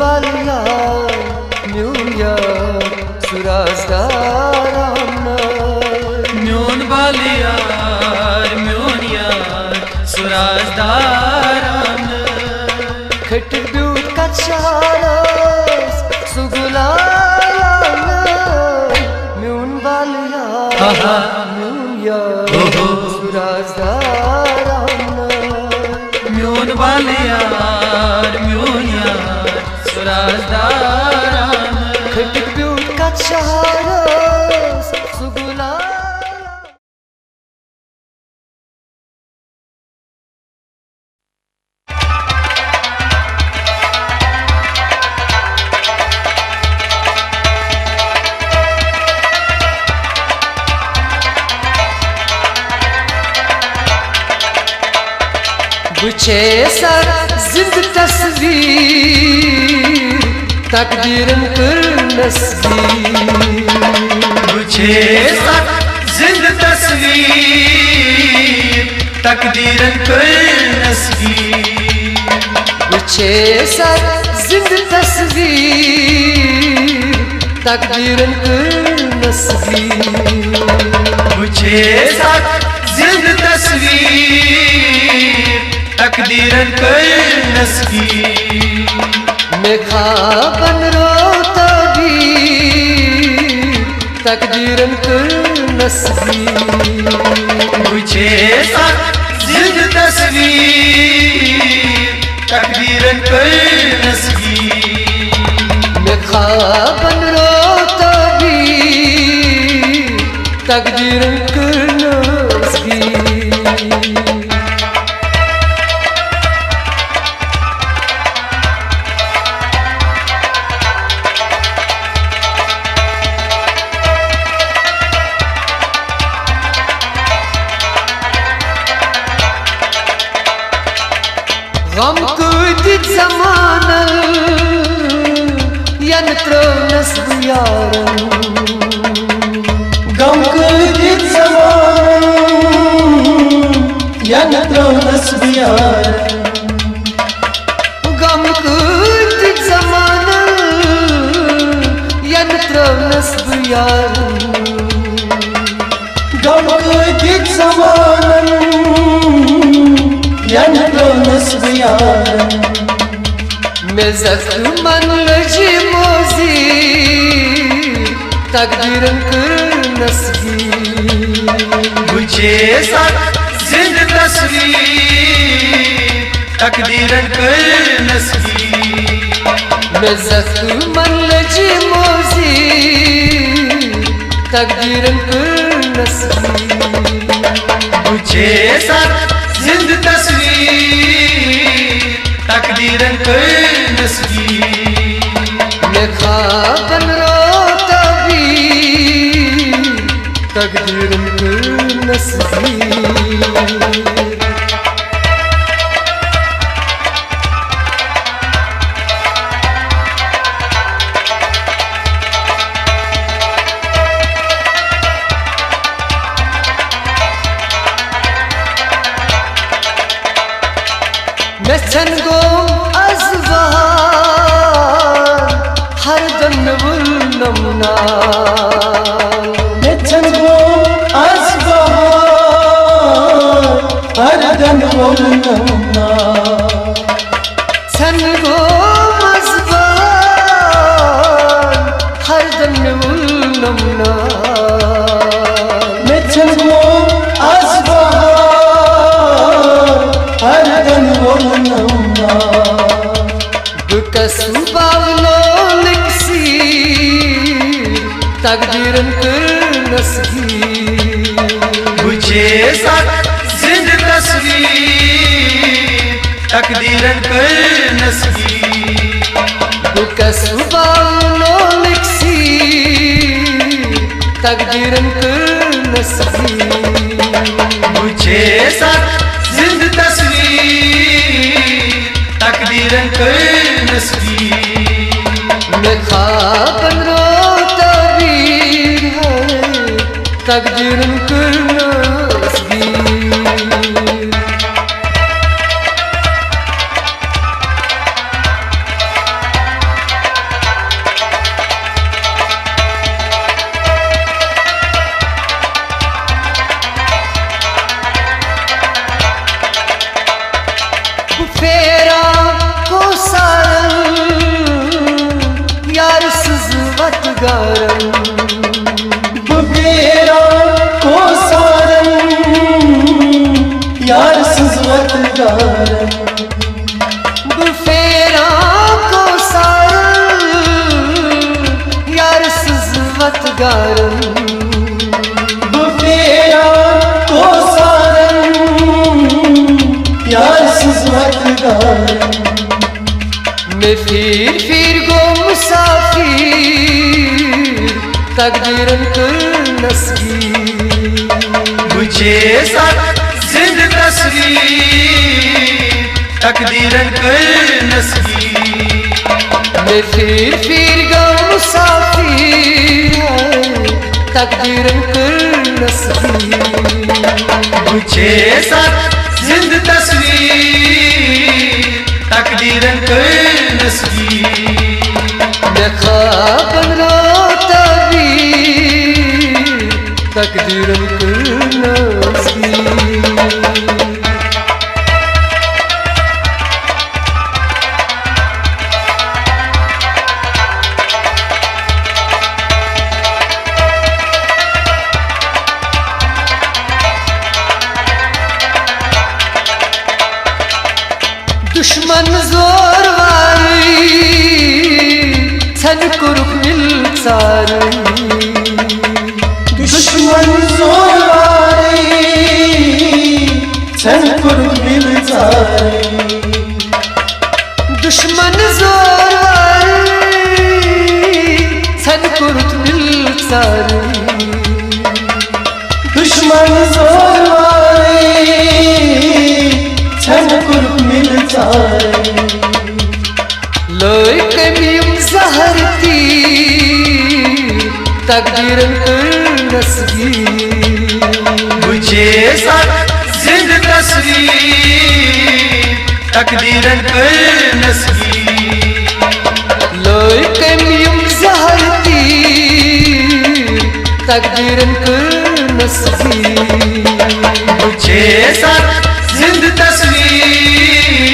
वालिया म्यून यार सुराजदाराना म्यून वालिया म्यून यार सुराजदाराना खट ब्यूट कचारस सुगुलाना म्यून वालिया म्यून यार सुराजदाराना म्यून वालिया म्यून यार सुराजदाराना खट ब्यूट कचारस सुगुलाना बुछे सर जिंद तस्वीर तकदीरन कर नस्बीर बुछे सर जिंद तस्वीर तकदीरन कर नस्बीर बुछे सर जिंद तस्वीर तकदीरन कर नस्बीर बुछे सर जिंद तस्वीर तकदीरन कर नस्बीर मैं खाबन रोता भी तकदीरन कर नस्बीर मुझे साथ जिंद तस्वीर तकदीरन कर नस्बीर मैं खाबन रोता भी तकदीरन कर नस्बीर गम कुदित ज़मानल यंत्रो नस्ब यारन गम कुदित ज़मानल यंत्रो नस्ब यारन गम कुदित ज़मानल यंत्रो नस्ब यारन गम कुदित ज़मानल यंत्रो नस्ब यारन मैं ज़ख्मन लजी मोज़ी तकदीरन कर नस्बीर मुझे साथ जिंद तस्वीर तकदीरन कर नस्बीर मैं ज़ख्मन लजी मोज़ी तकदीरन कर नस्बीर मुझे साथ जिंद तस्वीर तकदीरन कर नस्बीर मैं खाबन रोता भी तकदीरन कर नस्बीर मेचन गो अज़वान हर दन वुलनमना मेचन गो अज़वान हर दन वुलनमना छन गो अज़वान हर दन वुलनमना मेचन गो अज़वान हर दन वुलनमना बुकसुबावलो लिक्सी तकदीरन कर नस्बीर मुझे साथ जिंद तस्वीर तकदीरन कर नस्बीर बुकसुबावलो लिक्सी तकदीरन कर नस्बीर मुझे साथ जिंद तस्वीर तकदीरन कर नस्बीर मैं खाबन रोता भी तकदीरन कर नस्बीर फेरा को सारं यार sızvat garım Bu फेरा को सारं यार sızvat garım Bu फेरा को सारं यार sızvat garım Bu फेरा को सारं यार sızvat garım मैं फिर गो मुसाफिर तकदीरन कर नसीब मुझे साथ जिंद तस्वीर तकदीरन कर नसीब मैं फिर गो मुसाफिर तकदीरन कर नसीब मुझे साथ जिंद तस्वीर तकदीरन कर नसीब मैं ख्वाबन रो तबीर तकदीरन कर नसीब दुश्मन जोर वारी छन कुरुक मिल सारी दुश्मन जोरारी छन कुरुक मिल सारी दुश्मन जोर वारी छन कुरुक मिल सारी दुश्मन जोरारी छन कुरुक मिल सारी लोई कमीम जहर तीर तकदीरन कर नसीब मुझे साथ जिंद तस्वीर तकदीरन कर नसीब लोई कमीम जहर तीर तकदीरन कर नसीब मुझे साथ जिंद तस्वीर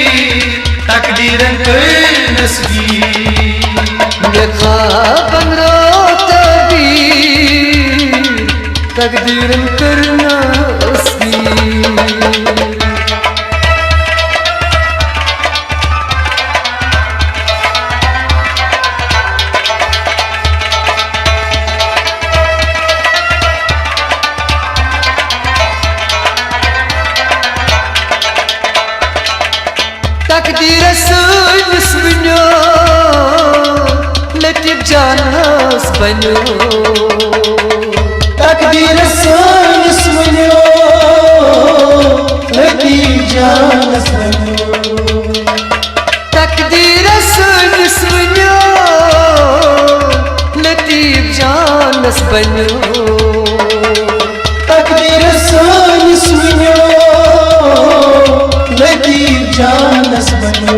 तकदीरन कर नसीब मैं ख्वाबन रो तबीर तकदीरन कर नसीब तकदीर सुनिस बनो लतीफ जानस बनो तकदीर सुनिस बनो लतीफ जानस बनो तकदीर सुनिस बनो लतीफ जानस बनो तकदीर सुनिस बनो लतीफ जानस बनो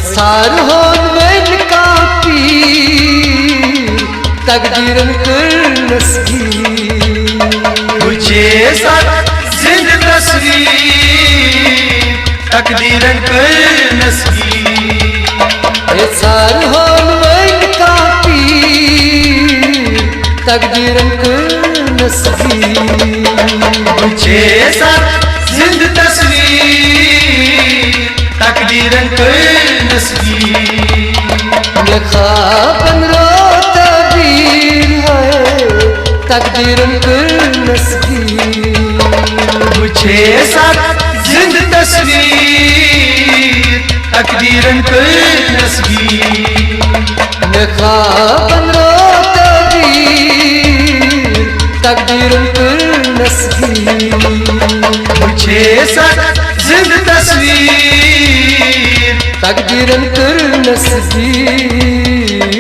सार होन मन का पीर तकदीरन कर नसीब मुझे साथ जिंद तस्वीर तकदीरन कर नसीब सार होन मन का पीर तकदीरन कर नसीब मुझे साथ जिंद तस्वीर तकदीरन कर नसीब मैं ख्वाबन रो तबीर है तकदीरन कर नसीब मुझे साथ जिंद तस्वीर तकदीरन कर नसीब मैं ख्वाबन रो तबीर तकदीरन कर नसीब मुझे साथ जिंद तस्वीर तकदीरन कर नसीब